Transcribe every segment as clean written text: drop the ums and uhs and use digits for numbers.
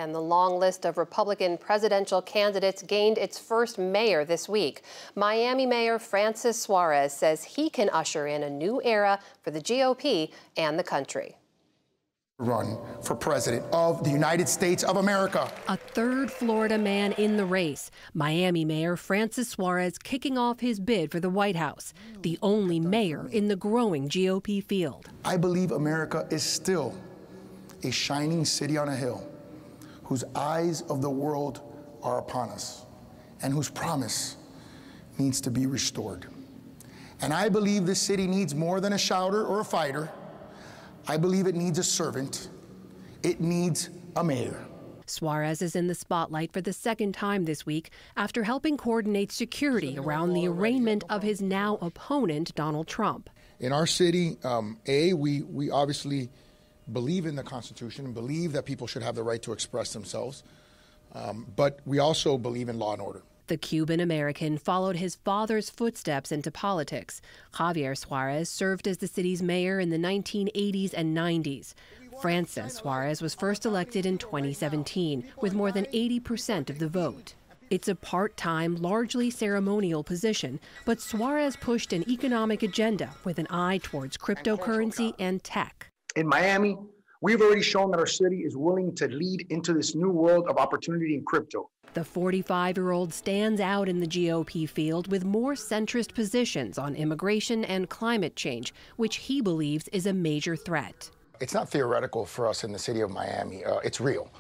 And the long list of Republican presidential candidates gained its first mayor this week. Miami Mayor Francis Suarez says he can usher in a new era for the GOP and the country. Run for president of the United States of America. A third Florida man in the race. Miami Mayor Francis Suarez kicking off his bid for the White House, the only mayor in the growing GOP field. I believe America is still a shining city on a hill, whose eyes of the world are upon us, and whose promise needs to be restored. And I believe this city needs more than a shouter or a fighter. I believe it needs a servant. It needs a mayor. Suarez is in the spotlight for the second time this week after helping coordinate security around the arraignment of his now opponent, Donald Trump. In our city, we obviously believe in the Constitution and believe that people should have the right to express themselves, but we also believe in law and order. The Cuban-American followed his father's footsteps into politics. Javier Suarez served as the city's mayor in the 1980s and 90s. Francis Suarez was first elected in 2017 with more than 80% of the vote. It's a part-time, largely ceremonial position, but Suarez pushed an economic agenda with an eye towards cryptocurrency and tech. In Miami, we've already shown that our city is willing to lead into this new world of opportunity in crypto. The 45-year-old stands out in the GOP field with more centrist positions on immigration and climate change, which he believes is a major threat. It's not theoretical for us in the city of Miami. It's real.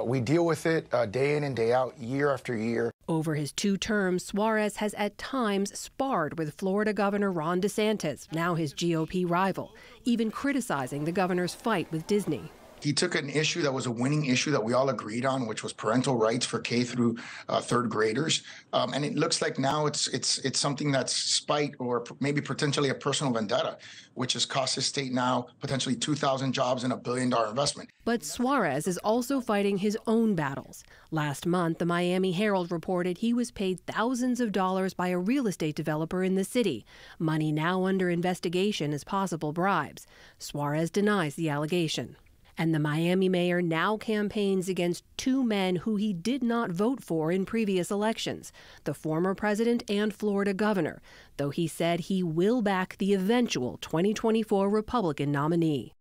We deal with it day in and day out, year after year. Over his 2 terms, Suarez has at times sparred with Florida Governor Ron DeSantis, now his GOP rival, even criticizing the governor's fight with Disney. He took an issue that was a winning issue that we all agreed on, which was parental rights for K through third graders. And it looks like now it's something that's spite or maybe potentially a personal vendetta, which has cost his state now potentially 2,000 jobs and $1 billion investment. But Suarez is also fighting his own battles. Last month, the Miami Herald reported he was paid thousands of dollars by a real estate developer in the city, money now under investigation as possible bribes. Suarez denies the allegation. And the Miami mayor now campaigns against 2 men who he did not vote for in previous elections, the former president and Florida governor, though he said he will back the eventual 2024 Republican nominee.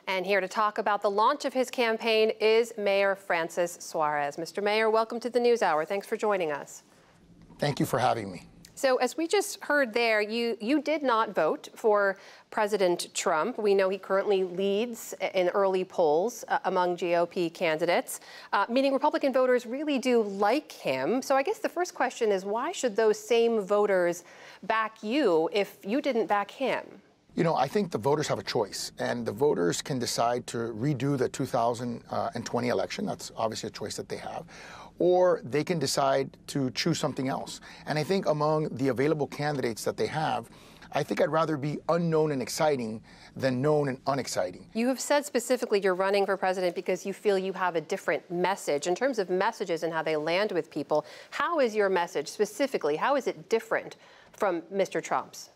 And here to talk about the launch of his campaign is Mayor Francis Suarez. Mr. Mayor, welcome to the NewsHour. Thanks for joining us. Thank you for having me. So as we just heard there, you did not vote for President Trump. We know he currently leads in early polls among GOP candidates, meaning Republican voters really do like him. So I guess the first question is, why should those same voters back you if you didn't back him? You know, I think the voters have a choice, and the voters can decide to redo the 2020 election. That's obviously a choice that they have. Or they can decide to choose something else. And I think among the available candidates that they have, I think I'd rather be unknown and exciting than known and unexciting. You have said specifically you're running for president because you feel you have a different message. In terms of messages and how they land with people, how is your message specifically, how is it different from Mr. Trump's?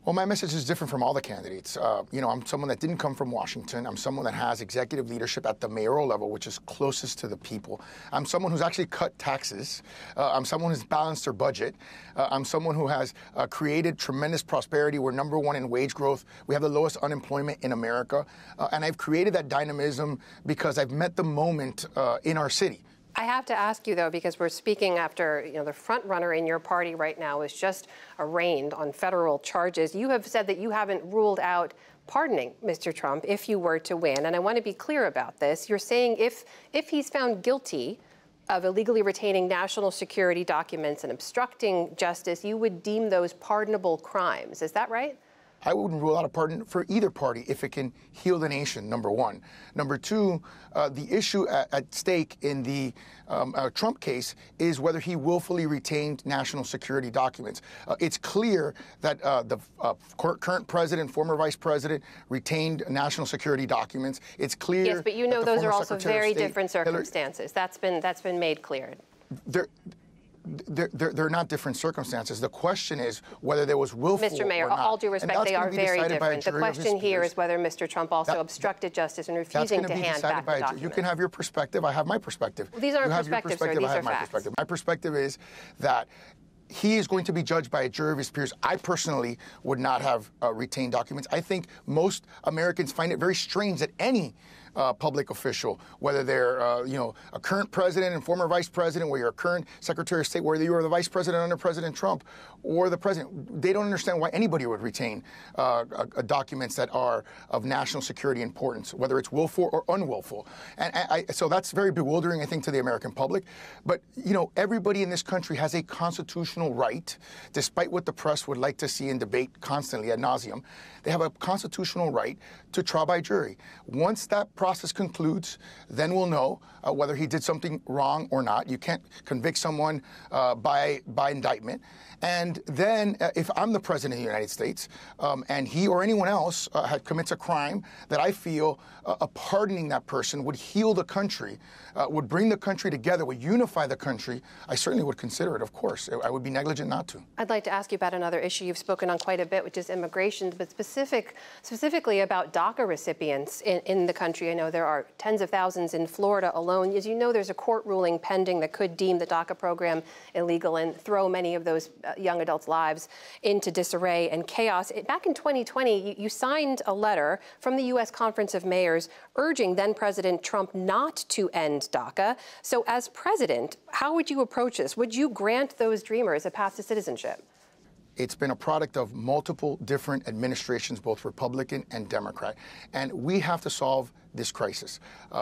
Well, my message is different from all the candidates. You know, I'm someone that didn't come from Washington. I'm someone that has executive leadership at the mayoral level, which is closest to the people. I'm someone who's actually cut taxes. I'm someone who's balanced their budget. I'm someone who has created tremendous prosperity. We're #1 in wage growth. We have the lowest unemployment in America. And I've created that dynamism because I've met the moment in our city. I have to ask you, though, because we're speaking after, the front runner in your party right now is just arraigned on federal charges. You have said that you haven't ruled out pardoning Mr. Trump if you were to win. And I want to be clear about this. You're saying if he's found guilty of illegally retaining national security documents and obstructing justice, you would deem those pardonable crimes. Is that right? I wouldn't rule out a pardon for either party if it can heal the nation, #1. #2, the issue at stake in the Trump case is whether he willfully retained national security documents. It's clear that the current president, former vice president, retained national security documents. It's clear. Yes, but you know those are also very different circumstances. That's been made clear. they're not different circumstances. The question is whether there was willful Mr. Mayor, or not. all due respect, they are very different. The question here is whether Mr. Trump also obstructed justice in refusing to hand back the documents. You can have your perspective. I have my perspective. Well, these aren't perspectives, sir. These are facts. My perspective is that he is going to be judged by a jury of his peers. I personally would not have retained documents. I think most Americans find it very strange that any public official, whether they're a current president and former vice president, whether you're a current Secretary of State, whether you are the vice president under President Trump or the president, they don't understand why anybody would retain documents that are of national security importance, whether it's willful or unwillful. And so that's very bewildering, I think, to the American public. But, everybody in this country has a constitutional right, despite what the press would like to see in debate constantly ad nauseum. They have a constitutional right to trial by jury. Once that process concludes, then we'll know whether he did something wrong or not. You can't convict someone by indictment. And then if I'm the president of the United States and he or anyone else commits a crime that I feel pardoning that person would heal the country, would bring the country together, would unify the country, I certainly would consider it, of course. I would be negligent not to. I'd like to ask you about another issue you've spoken on quite a bit, which is immigration, but specifically about DACA recipients in the country. I know there are tens of thousands in Florida alone. As you know, there's a court ruling pending that could deem the DACA program illegal and throw many of those young adults' lives into disarray and chaos. Back in 2020, you signed a letter from the U.S. Conference of Mayors urging then-President Trump not to end DACA. So as president, how would you approach this? Would you grant those dreamers a path to citizenship? It's been a product of multiple different administrations, both Republican and Democrat. And we have to solve this crisis.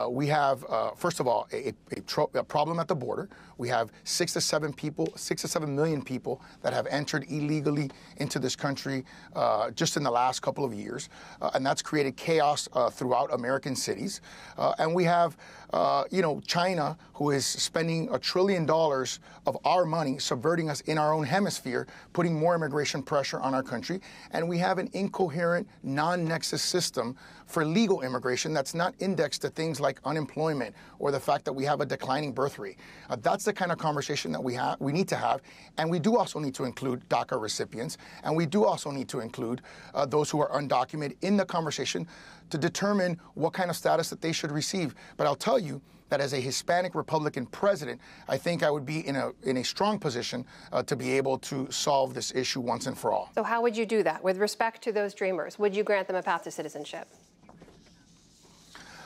We have, first of all, a problem at the border. We have 6 to 7 million people that have entered illegally into this country just in the last couple of years. And that's created chaos throughout American cities. And we have, China, who is spending $1 trillion of our money, subverting us in our own hemisphere, putting more immigration pressure on our country. And we have an incoherent, non-nexus system for legal immigration that's not indexed to things like unemployment or the fact that we have a declining birth rate. That's the kind of conversation that we need to have. And we do also need to include DACA recipients. And we do also need to include those who are undocumented in the conversation to determine what kind of status that they should receive. But I'll tell you that as a Hispanic Republican president, I think I would be in a strong position to be able to solve this issue once and for all. So how would you do that? With respect to those dreamers, would you grant them a path to citizenship?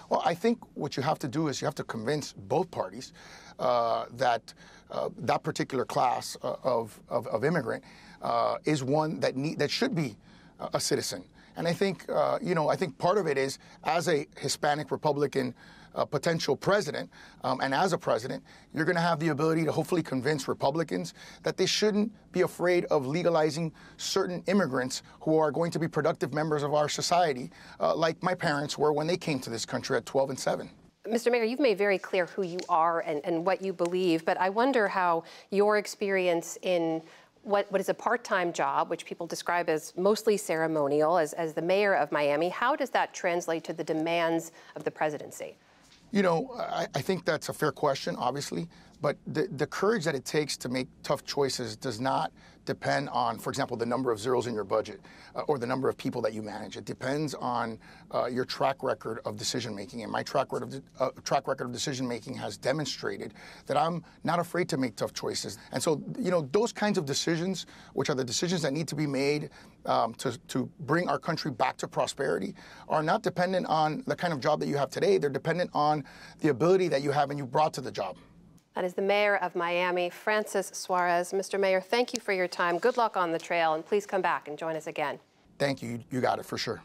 Well, I think what you have to do is you have to convince both parties that that particular class of immigrant is one that should be a citizen. And I think, I think part of it is, as a Hispanic Republican potential president, and as a president, you're going to have the ability to hopefully convince Republicans that they shouldn't be afraid of legalizing certain immigrants who are going to be productive members of our society, like my parents were when they came to this country at 12 and 7. Mr. Mayor, you've made very clear who you are and what you believe, but I wonder how your experience in what is a part-time job, which people describe as mostly ceremonial, as the mayor of Miami, how does that translate to the demands of the presidency? I think that's a fair question, obviously, but the courage that it takes to make tough choices does not depend on, for example, the number of zeros in your budget or the number of people that you manage. It depends on your track record of decision-making. And my track record of decision-making has demonstrated that I'm not afraid to make tough choices. And so, those kinds of decisions, which are the decisions that need to be made to bring our country back to prosperity, are not dependent on the kind of job that you have today. They're dependent on the ability that you have and you brought to the job. That is the mayor of Miami, Francis Suarez. Mr. Mayor, thank you for your time. Good luck on the trail, and please come back and join us again. Thank you. You got it, for sure.